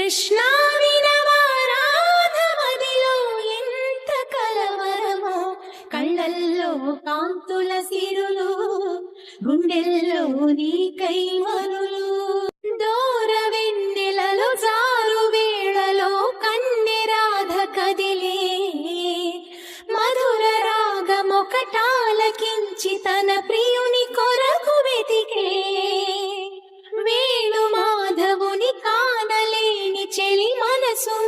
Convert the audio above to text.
కృష్ణ వినవారాధమదిలో ఎంత కలవరమో, కళ్ళల్లో కాంతుల సిరులు, గుండెల్లో నీకై మరులు. దూర వెన్నెలలో జారు వేళలో కన్నెరాధ కదిలే, మధుర రాగమొకటాలకించి తన ప్రియుని కొరకు వెతికే. వేణు మాధవుని కానలేని చెలి మనసు